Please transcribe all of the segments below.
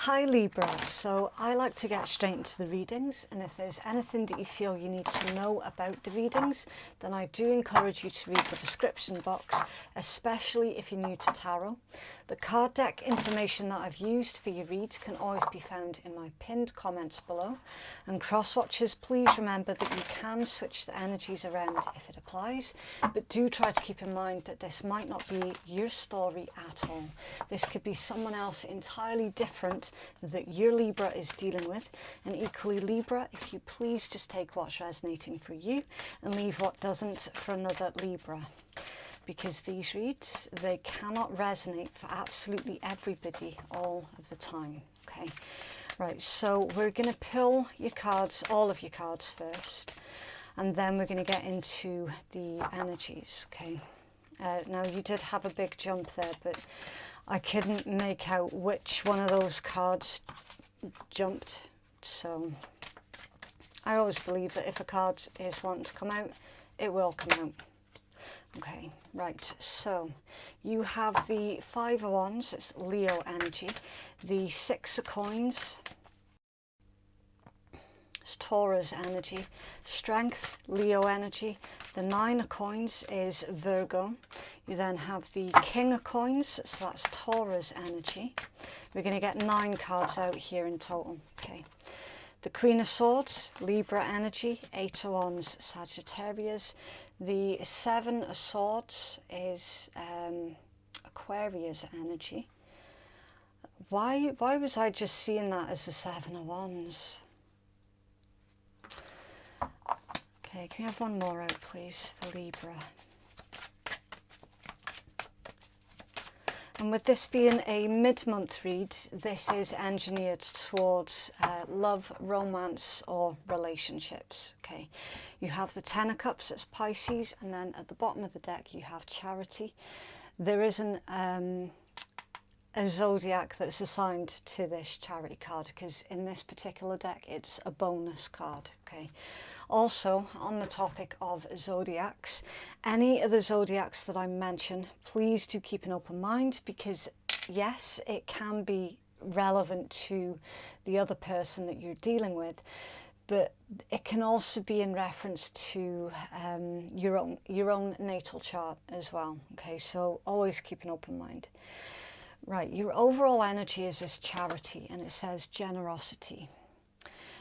Hi Libra, so I like to get straight into the readings, and if there's anything that you feel you need to know about the readings, then I do encourage you to read the description box, especially if you're new to tarot. The card deck information that I've used for your read can always be found in my pinned comments below. And cross-watchers, please remember that you can switch the energies around if it applies, but do try to keep in mind that this might not be your story at all. This could be someone else entirely different that your Libra is dealing with, and equally Libra, if you please just take what's resonating for you and leave what doesn't for another Libra, because these reads, they cannot resonate for absolutely everybody all of the time. Okay, right, so we're going to pull your cards, all of your cards first, and then we're going to get into the energies. Okay, now you did have a big jump there, but I couldn't make out which one of those cards jumped, so I always believe that if a card is wanting to come out, it will come out. Okay, right, so you have the Five of Wands, it's Leo energy, the Six of Coins, it's Taurus energy, Strength, Leo energy, the Nine of Coins is Virgo. You then have the King of Coins, so that's Taurus energy. We're going to get 9 cards out here in total. Okay. The Queen of Swords, Libra energy, 8 of Wands, Sagittarius. The Seven of Swords is Aquarius energy. Why was I just seeing that as the Seven of Wands? Okay, can we have one more out, please, for Libra? And with this being a mid-month read, this is engineered towards love, romance, or relationships. Okay, you have the Ten of Cups, it's Pisces, and then at the bottom of the deck you have Charity. There isn't a zodiac that's assigned to this Charity card, because in this particular deck it's a bonus card. Okay. Also, on the topic of zodiacs, any of the zodiacs that I mention, please do keep an open mind, because yes, it can be relevant to the other person that you're dealing with, but it can also be in reference to your own natal chart as well. Okay, so always keep an open mind. Right, your overall energy is this Charity, and it says generosity.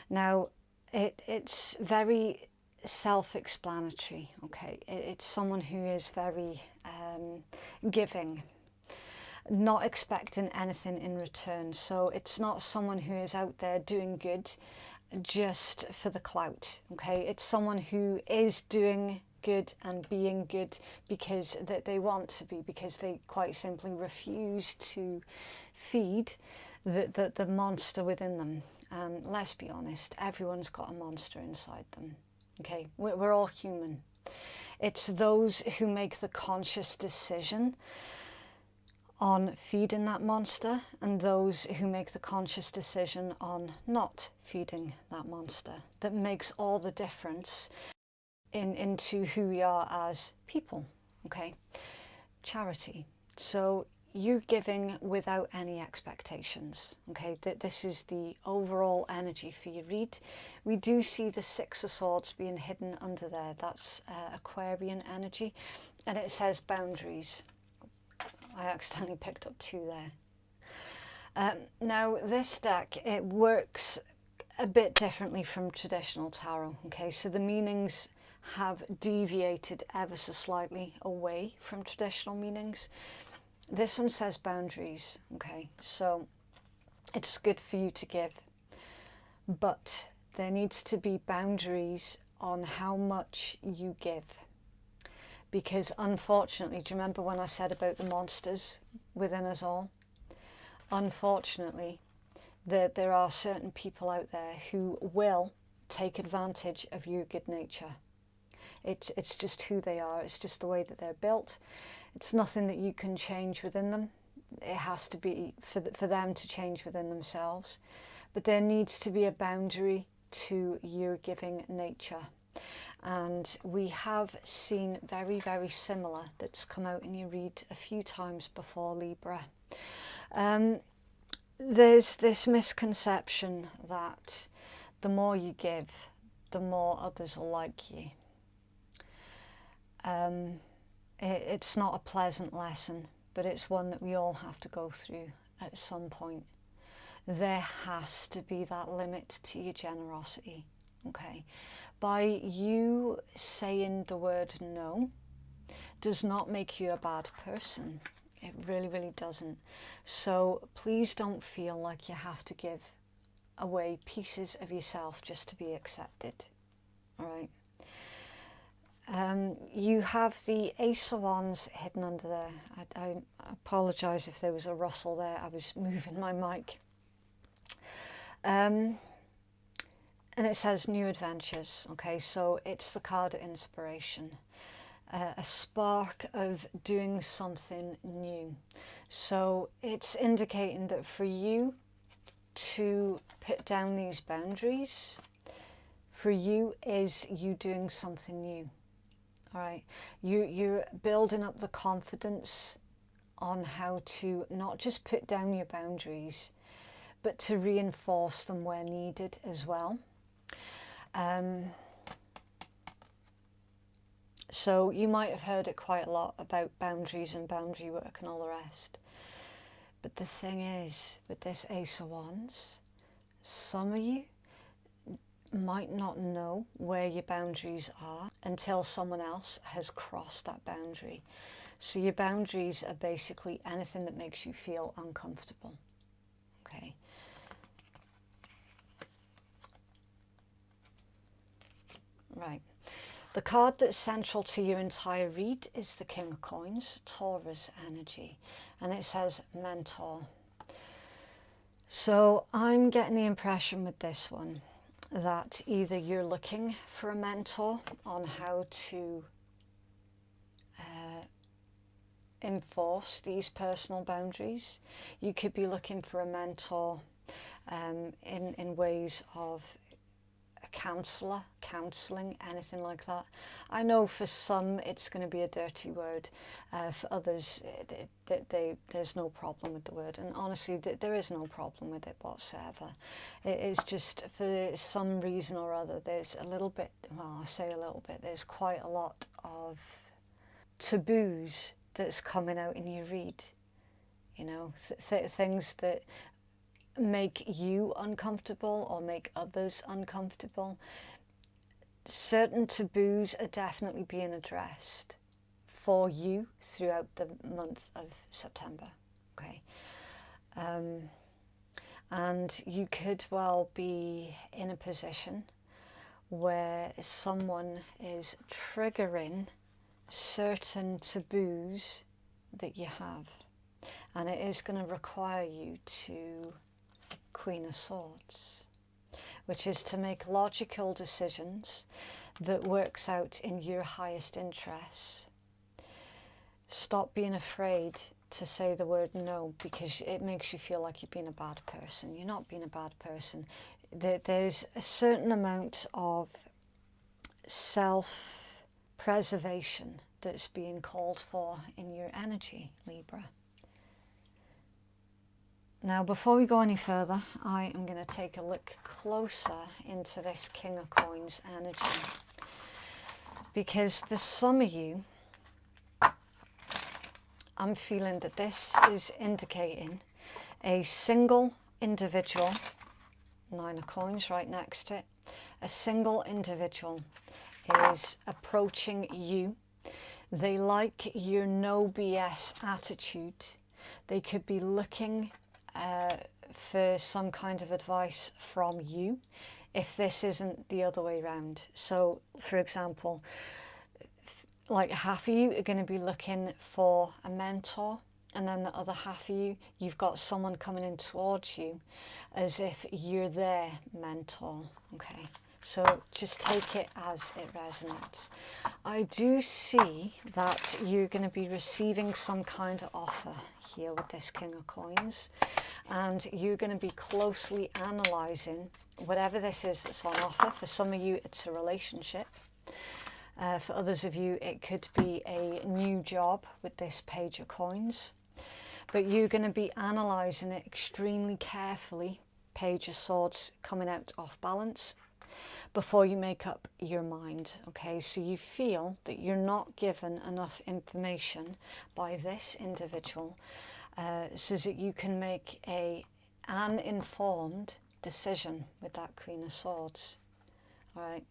Now, it's very self-explanatory, okay? It's someone who is very giving, not expecting anything in return. So it's not someone who is out there doing good just for the clout, okay? It's someone who is doing good and being good because they want to be, because they quite simply refuse to feed the monster within them. And let's be honest, everyone's got a monster inside them. Okay, we're all human. It's those who make the conscious decision on feeding that monster, and those who make the conscious decision on not feeding that monster, that makes all the difference into who we are as people. Okay, Charity. So you're giving without any expectations. Okay, this is the overall energy for your read. We do see the Six of Swords being hidden under there. That's Aquarian energy, and it says boundaries. I accidentally picked up 2 there. Now this deck, it works a bit differently from traditional tarot. Okay, so the meanings have deviated ever so slightly away from traditional meanings. This one says boundaries. Okay, so it's good for you to give, but there needs to be boundaries on how much you give, because unfortunately, do you remember when I said about the monsters within us all? Unfortunately, there are certain people out there who will take advantage of your good nature. It's just who they are. It's just the way that they're built. It's nothing that you can change within them. It has to be for them to change within themselves. But there needs to be a boundary to your giving nature. And we have seen very, very similar that's come out in your read a few times before, Libra. there's this misconception that the more you give, the more others will like you. It's not a pleasant lesson, but it's one that we all have to go through at some point. There has to be that limit to your generosity, okay? By you saying the word no does not make you a bad person. It really, really doesn't. So please don't feel like you have to give away pieces of yourself just to be accepted, all right? You have the Ace of Wands hidden under there. I apologise if there was a rustle there. I was moving my mic. And it says new adventures. Okay, so it's the card of inspiration. A spark of doing something new. So it's indicating that for you to put down these boundaries, for you is you doing something new. All right, you're building up the confidence on how to not just put down your boundaries, but to reinforce them where needed as well. So you might have heard it quite a lot about boundaries and boundary work and all the rest. But the thing is, with this Ace of Wands, some of you might not know where your boundaries are until someone else has crossed that boundary. So your boundaries are basically anything that makes you feel uncomfortable. Okay. Right. The card that's central to your entire read is the King of Coins, Taurus energy, and it says mentor. So I'm getting the impression with this one that either you're looking for a mentor on how to enforce these personal boundaries. You could be looking for a mentor in ways of a counsellor, counselling, anything like that. I know for some it's going to be a dirty word. For others, there's no problem with the word. And honestly, there is no problem with it whatsoever. It is just for some reason or other, there's a little bit, well, I say a little bit, there's quite a lot of taboos that's coming out in your read. You know, things that make you uncomfortable or make others uncomfortable. Certain taboos are definitely being addressed for you throughout the month of September. Okay, and you could well be in a position where someone is triggering certain taboos that you have, and it is going to require you to Queen of Swords, which is to make logical decisions that works out in your highest interests. Stop being afraid to say the word no, because it makes you feel like you're being a bad person. You're not being a bad person. There's a certain amount of self-preservation that's being called for in your energy, Libra. Now, before we go any further, I am going to take a look closer into this King of Coins energy. Because for some of you, I'm feeling that this is indicating a single individual, Nine of Coins right next to it, a single individual is approaching you. They like your no BS attitude. They could be looking for some kind of advice from you if this isn't the other way around. So, for example, like half of you are going to be looking for a mentor, and then the other half of you, you've got someone coming in towards you as if you're their mentor. Okay, so just take it as it resonates. I do see that you're going to be receiving some kind of offer here with this King of Coins, and you're going to be closely analysing whatever this is that's on offer. For some of you, it's a relationship. For others of you, it could be a new job with this Page of Coins. but you're going to be analysing it extremely carefully, Page of Swords coming out off balance, before you make up your mind, okay? So you feel that you're not given enough information by this individual so that you can make an informed decision with that Queen of Swords. All right,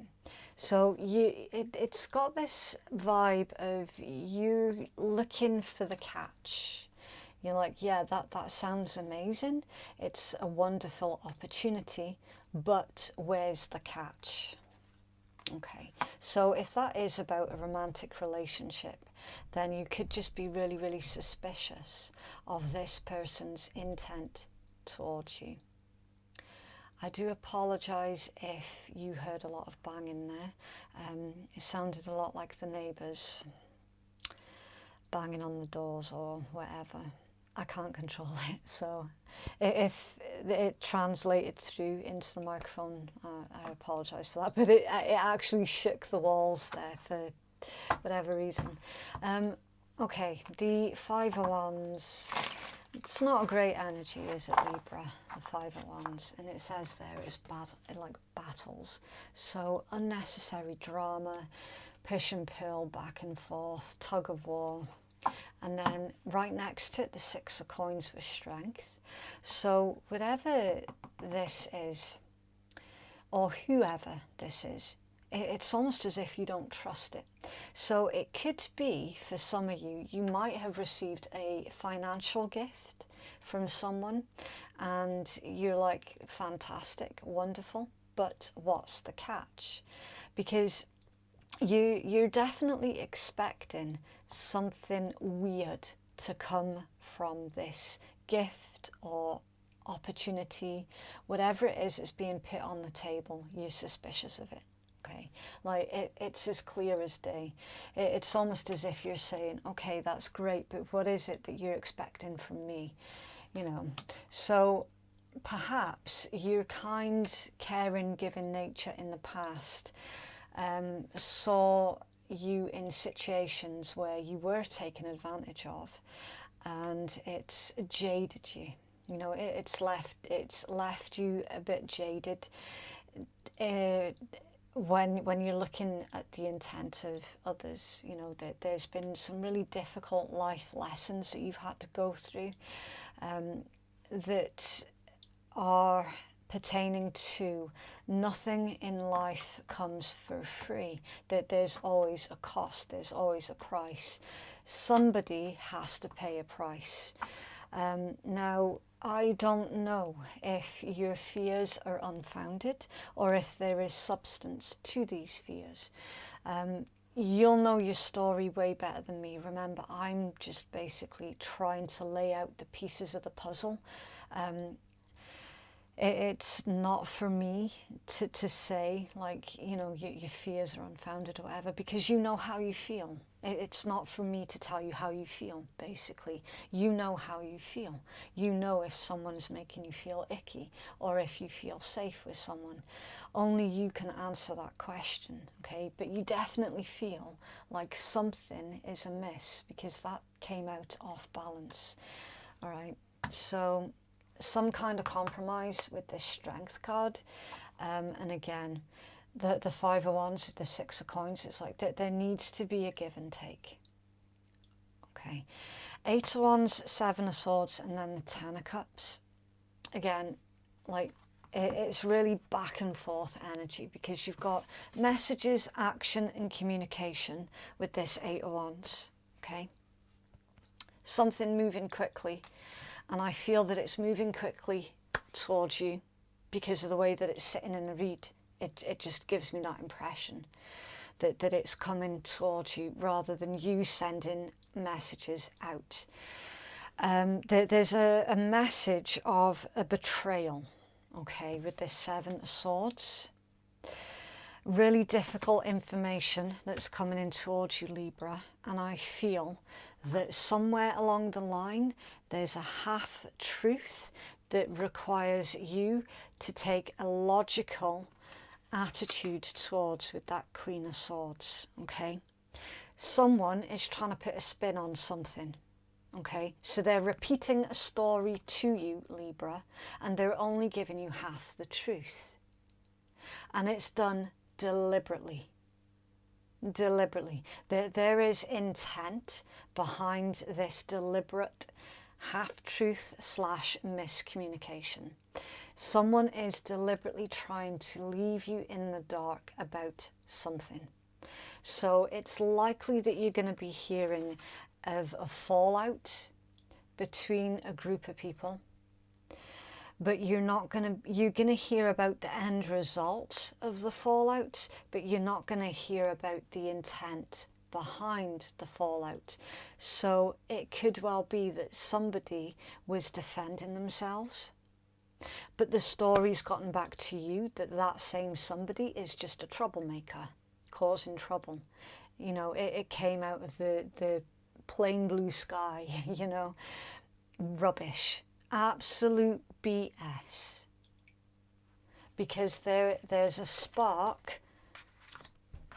so it's got this vibe of you looking for the catch. You're like, yeah, that sounds amazing. It's a wonderful opportunity, but where's the catch? Okay, so if that is about a romantic relationship, then you could just be really, really suspicious of this person's intent towards you. I do apologise if you heard a lot of banging there. It sounded a lot like the neighbours banging on the doors or whatever. I can't control it, so if it translated through into the microphone, I apologise for that, but it actually shook the walls there for whatever reason. Okay, the Five of Wands, it's not a great energy, is it, Libra, the Five of Wands, and it says there it's like battles, so unnecessary drama, push and pull, back and forth, tug of war. And then right next to it, the Six of Coins with strength. So whatever this is, or whoever this is, it's almost as if you don't trust it. So it could be, for some of you, you might have received a financial gift from someone and you're like, fantastic, wonderful, but what's the catch? Because you're definitely expecting something weird to come from this gift or opportunity, whatever it is that's being put on the table. You're suspicious of it, okay? Like it's as clear as day. It's almost as if you're saying, okay, that's great, but what is it that you're expecting from me, you know? So perhaps your kind, caring, giving nature in the past saw you in situations where you were taken advantage of, and it's jaded you. You know, it's left you a bit jaded when you're looking at the intent of others. You know, there's been some really difficult life lessons that you've had to go through that are pertaining to nothing in life comes for free, that there's always a cost, there's always a price. Somebody has to pay a price. Now, I don't know if your fears are unfounded or if there is substance to these fears. You'll know your story way better than me. Remember, I'm just basically trying to lay out the pieces of the puzzle. It's not for me to say, like, you know, your fears are unfounded or whatever, because you know how you feel. It's not for me to tell you how you feel, basically. You know how you feel. You know if someone's making you feel icky or if you feel safe with someone. Only you can answer that question, okay? But you definitely feel like something is amiss because that came out off balance, all right? So some kind of compromise with this Strength card, and again, the Five of Wands, the Six of Coins, it's like there needs to be a give and take. Okay, Eight of Wands, Seven of Swords, and then the Ten of Cups. Again, like it's really back and forth energy because you've got messages, action, and communication with this Eight of Wands. Okay, something moving quickly. And I feel that it's moving quickly towards you because of the way that it's sitting in the reed. It just gives me that impression that it's coming towards you rather than you sending messages out. There's a message of a betrayal, okay, with this Seven of Swords. Really difficult information that's coming in towards you, Libra, and I feel that somewhere along the line there's a half-truth that requires you to take a logical attitude towards with that Queen of Swords, okay? Someone is trying to put a spin on something, Okay, so they're repeating a story to you, Libra, and they're only giving you half the truth. And it's done deliberately. Deliberately. There is intent behind this deliberate half-truth / miscommunication. Someone is deliberately trying to leave you in the dark about something. So it's likely that you're going to be hearing of a fallout between a group of people, but you're going to hear about the end result of the fallout, but you're not going to hear about the intent behind the fallout. So it could well be that somebody was defending themselves, but the story's gotten back to you that that same somebody is just a troublemaker, causing trouble. You know, it came out of the plain blue sky, you know, rubbish, absolute BS. Because there's a spark.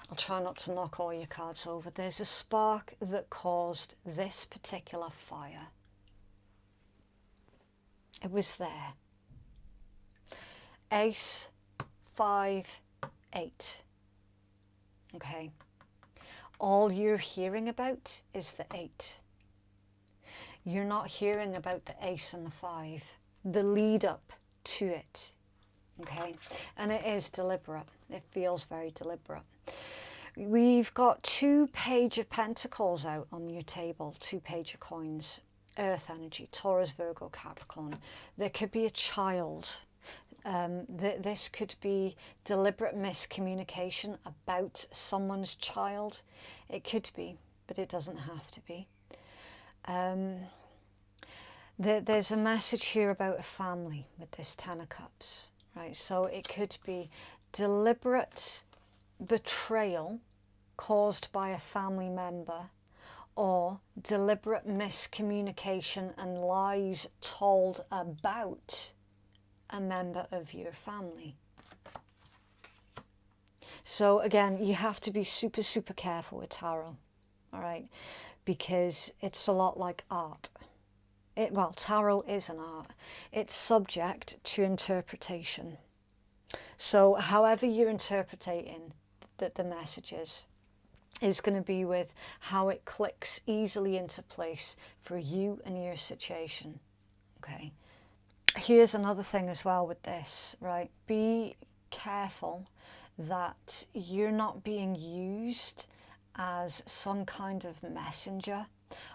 I'll try not to knock all your cards over. There's a spark that caused this particular fire. It was there. Ace, 5, 8. Okay. All you're hearing about is the 8. You're not hearing about the ace and the 5, the lead up to it. Okay. And it is deliberate. It feels very deliberate. We've got 2 Page of Pentacles out on your table, 2 Page of Coins, Earth energy, Taurus, Virgo, Capricorn. There could be a child. This could be deliberate miscommunication about someone's child. It could be, but it doesn't have to be. There's a message here about a family with this 10 of Cups, right? So it could be deliberate betrayal caused by a family member, or deliberate miscommunication and lies told about a member of your family. So again, you have to be super, super careful with tarot, all right? Because it's a lot like art. Well, tarot is an art. It's subject to interpretation. So however you're interpreting the messages is going to be with how it clicks easily into place for you and your situation, okay? Here's another thing as well with this, right? Be careful that you're not being used as some kind of messenger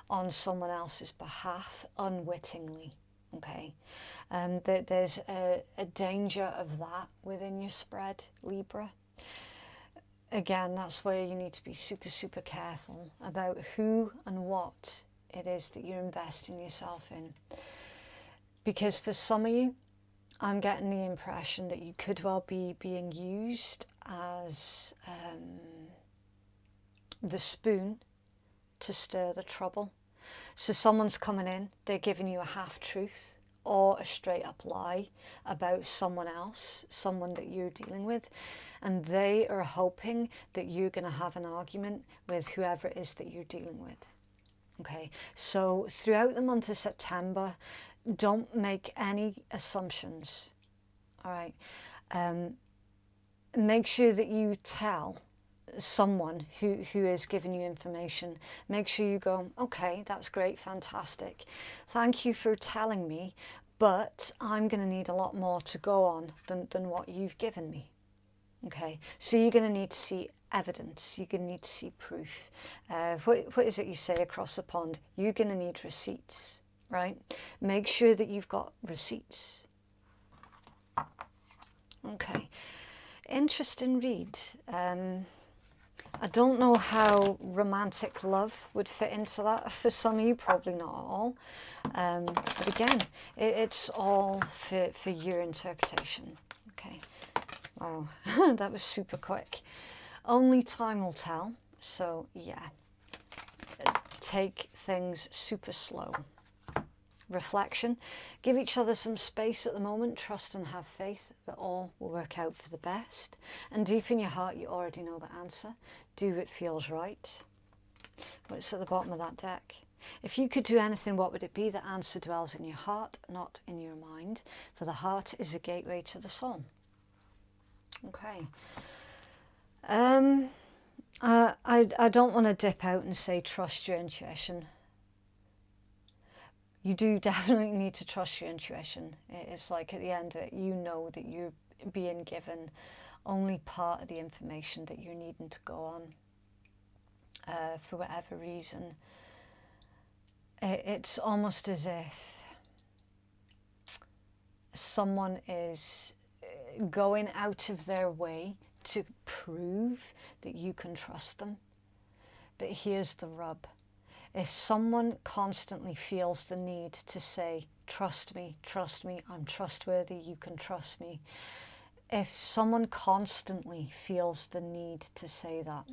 on someone else's behalf unwittingly, okay? There's a danger of that within your spread, Libra. Again, that's where you need to be super, super careful about who and what it is that you're investing yourself in. Because for some of you, I'm getting the impression that you could well be being used as the spoon to stir the trouble. So someone's coming in, they're giving you a half-truth or a straight-up lie about someone else, someone that you're dealing with, and they are hoping that you're going to have an argument with whoever it is that you're dealing with. Okay, so throughout the month of September, don't make any assumptions, all right? Make sure that you tell someone who is giving you information. Make sure you go, okay, that's great, fantastic. Thank you for telling me, but I'm going to need a lot more to go on than what you've given me. Okay, so you're going to need to see evidence. You're going to need to see proof. What is it you say across the pond? You're going to need receipts, right? Make sure that you've got receipts. Okay, interesting read. I don't know how romantic love would fit into that. For some of you, probably not at all. But again, it's all for your interpretation. Okay. Wow, that was super quick. Only time will tell. So yeah, take things super slow. Reflection. Give each other some space at the moment. Trust and have faith that all will work out for the best. And deep in your heart, you already know the answer. Do what feels right. What's at the bottom of that deck? If you could do anything, what would it be? The answer dwells in your heart, not in your mind. For the heart is a gateway to the soul. Okay. I don't want to dip out and say trust your intuition. You do definitely need to trust your intuition. It's like at the end of it, you know that you're being given only part of the information that you're needing to go on for whatever reason. It's almost as if someone is going out of their way to prove that you can trust them. But here's the rub. If someone constantly feels the need to say, trust me, I'm trustworthy, you can trust me. If someone constantly feels the need to say that,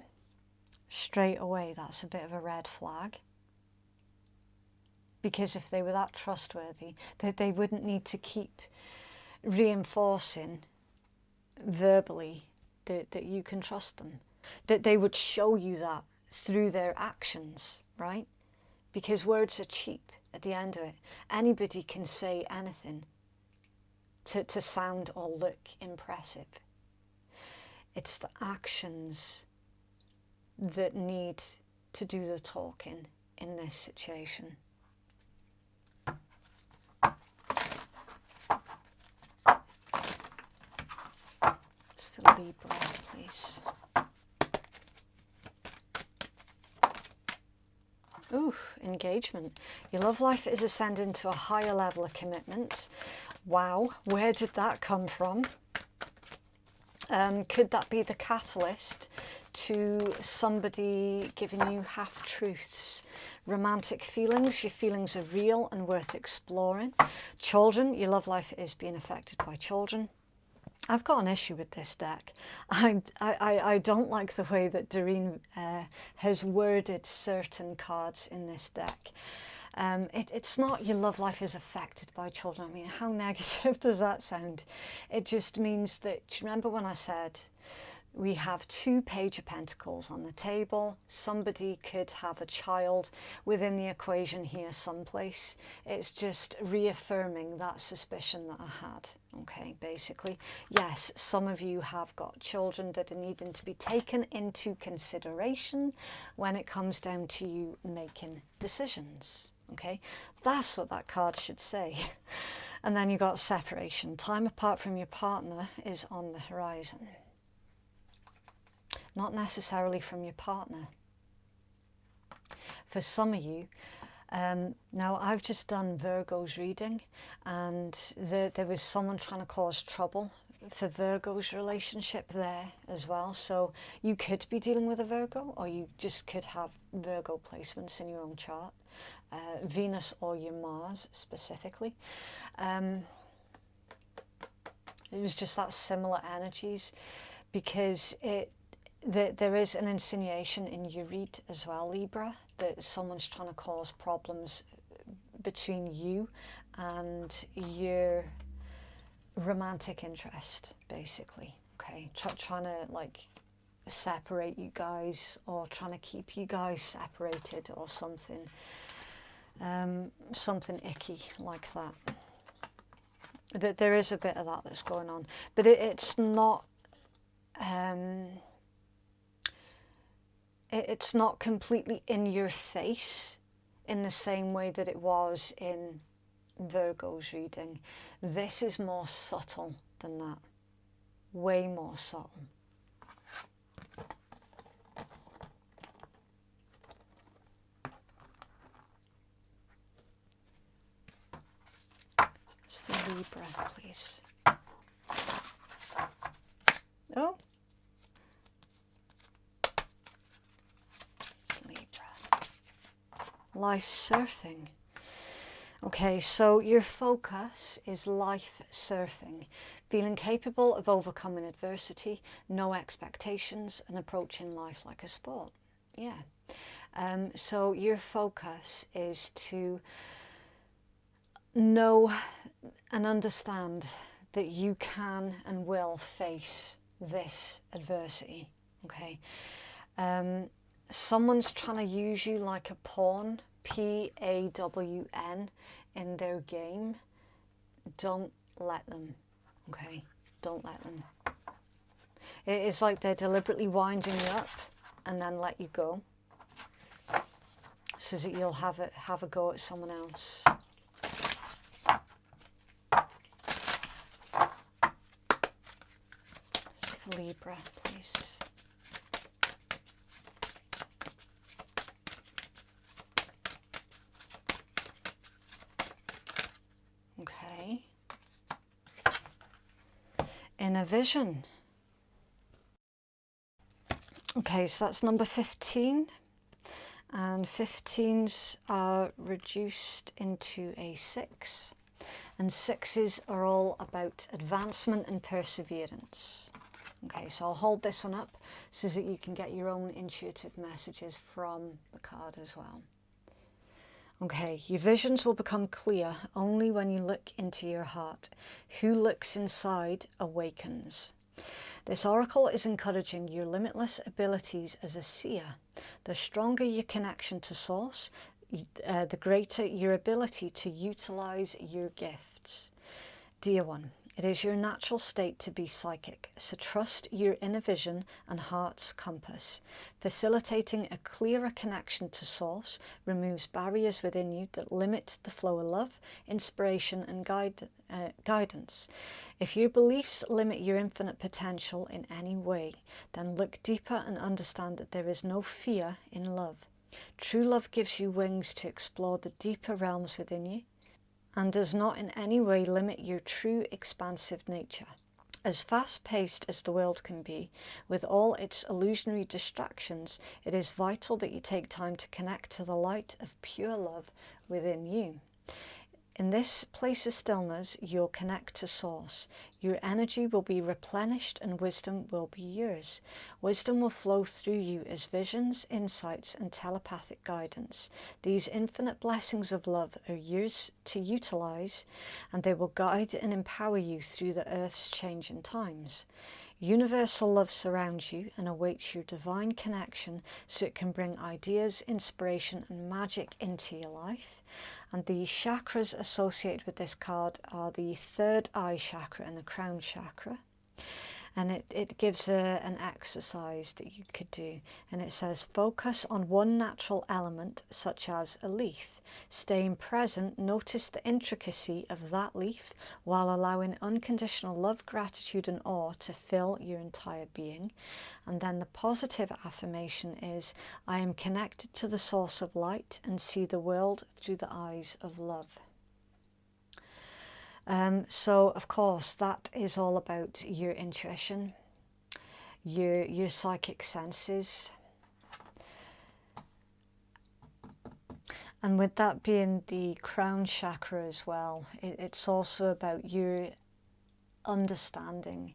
straight away, that's a bit of a red flag. Because if they were that trustworthy, they wouldn't need to keep reinforcing verbally that you can trust them. That they would show you that through their actions, right? Because words are cheap at the end of it. Anybody can say anything to sound or look impressive. It's the actions that need to do the talking in this situation. It's for Libra, please. Ooh, engagement. Your love life is ascending to a higher level of commitment. Wow, where did that come from? Could that be the catalyst to somebody giving you half-truths? Romantic feelings, your feelings are real and worth exploring. Children, your love life is being affected by children. I've got an issue with this deck. I don't like the way that Doreen has worded certain cards in this deck. It's not your love life is affected by children. I mean, how negative does that sound? It just means that, do you remember when I said we have 2 Page of Pentacles on the table? Somebody could have a child within the equation here someplace. It's just reaffirming that suspicion that I had, okay, basically. Yes, some of you have got children that are needing to be taken into consideration when it comes down to you making decisions, okay? That's what that card should say. And then you got separation. Time apart from your partner is on the horizon. Not necessarily from your partner. For some of you, now I've just done Virgo's reading, and there was someone trying to cause trouble for Virgo's relationship there as well. So you could be dealing with a Virgo, or you just could have Virgo placements in your own chart, Venus or your Mars specifically. It was just that similar energies, because there is an insinuation in your read as well, Libra, that someone's trying to cause problems between you and your romantic interest, basically, okay? Trying to, like, separate you guys, or trying to keep you guys separated, or something. Something icky like that. There is a bit of that that's going on. But it's not... it's not completely in your face in the same way that it was in Virgo's reading. This is more subtle than that. Way more subtle. It's the Libra, please. Oh. Life surfing. Okay, so your focus is life surfing, feeling capable of overcoming adversity, no expectations, and approaching life like a sport. Yeah. So your focus is to know and understand that you can and will face this adversity. Okay. Someone's trying to use you like a pawn, P-A-W-N in their game, don't let them, okay? Don't let them. It's like they're deliberately winding you up and then let you go, so that you'll have a go at someone else. It's for Libra, please. Okay. In a vision. Okay, so that's number 15. And 15s are reduced into a 6. And 6s are all about advancement and perseverance. Okay, so I'll hold this one up so that you can get your own intuitive messages from the card as well. Okay, your visions will become clear only when you look into your heart. Who looks inside awakens. This oracle is encouraging your limitless abilities as a seer. The stronger your connection to source, the greater your ability to utilize your gifts. Dear one, it is your natural state to be psychic, so trust your inner vision and heart's compass. Facilitating a clearer connection to source removes barriers within you that limit the flow of love, inspiration and guidance. If your beliefs limit your infinite potential in any way, then look deeper and understand that there is no fear in love. True love gives you wings to explore the deeper realms within you, and does not in any way limit your true expansive nature. As fast-paced as the world can be, with all its illusionary distractions, it is vital that you take time to connect to the light of pure love within you. In this place of stillness, you'll connect to source. Your energy will be replenished and wisdom will be yours. Wisdom will flow through you as visions, insights and telepathic guidance. These infinite blessings of love are yours to utilize, and they will guide and empower you through the earth's changing times. Universal love surrounds you and awaits your divine connection so it can bring ideas, inspiration and magic into your life. And the chakras associated with this card are the third eye chakra and the crown chakra. And it gives an exercise that you could do. And it says, focus on one natural element, such as a leaf. Staying present, notice the intricacy of that leaf while allowing unconditional love, gratitude and awe to fill your entire being. And then the positive affirmation is, I am connected to the source of light and see the world through the eyes of love. So of course that is all about your intuition, your psychic senses, and with that being the crown chakra as well, it's also about your understanding.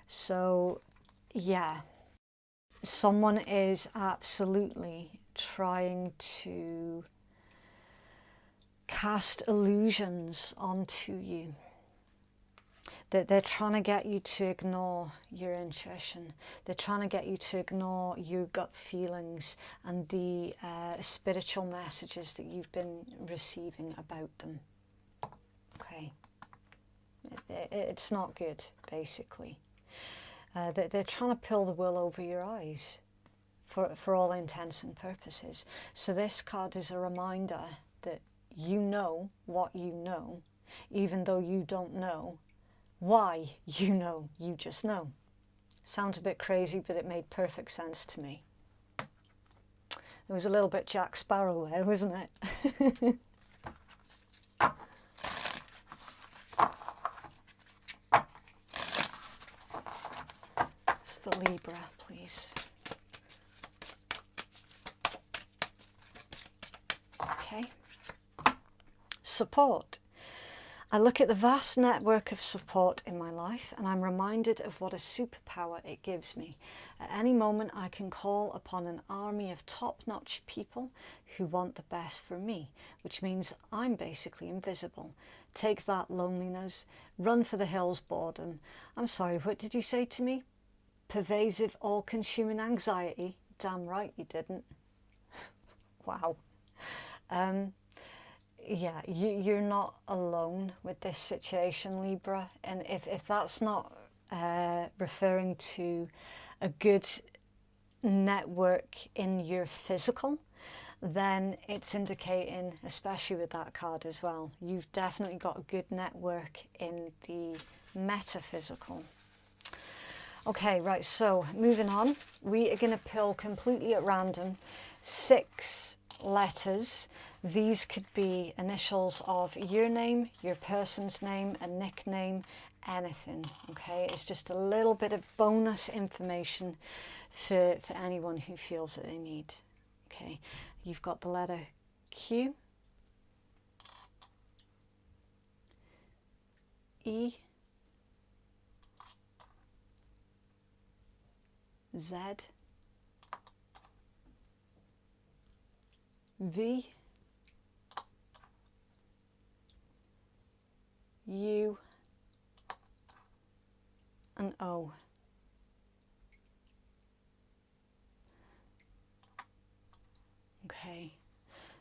So yeah, someone is absolutely trying to cast illusions onto you. That they're trying to get you to ignore your intuition. They're trying to get you to ignore your gut feelings and the spiritual messages that you've been receiving about them. Okay, it's not good, basically. They're trying to pull the wool over your eyes for all intents and purposes. So this card is a reminder that you know what you know, even though you don't know why you know, you just know. Sounds a bit crazy, but it made perfect sense to me. There was a little bit Jack Sparrow there, wasn't it? It's for Libra, please. Okay. Support. I look at the vast network of support in my life and I'm reminded of what a superpower it gives me. At any moment I can call upon an army of top-notch people who want the best for me, which means I'm basically invisible. Take that, loneliness. Run for the hills, boredom. I'm sorry, what did you say to me? Pervasive, all-consuming anxiety? Damn right you didn't. Wow. Yeah, you're not alone with this situation, Libra. And if that's not referring to a good network in your physical, then it's indicating, especially with that card as well, you've definitely got a good network in the metaphysical. Okay, right, so moving on, we are going to pull completely at random 6 letters. These could be initials of your name, your person's name, a nickname, anything. Okay, it's just a little bit of bonus information for anyone who feels that they need. Okay, you've got the letter Q, E, Z, V, U, and O. Okay,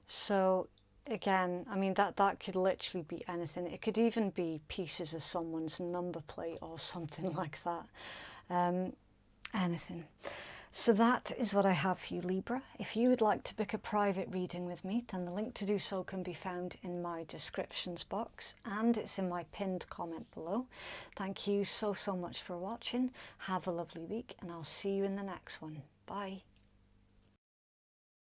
so again, I mean, that could literally be anything. It could even be pieces of someone's number plate or something like that. Anything. So that is what I have for you, Libra. If you would like to book a private reading with me, then the link to do so can be found in my descriptions box, and it's in my pinned comment below. Thank you so much for watching. Have a lovely week, and I'll see you in the next one. Bye.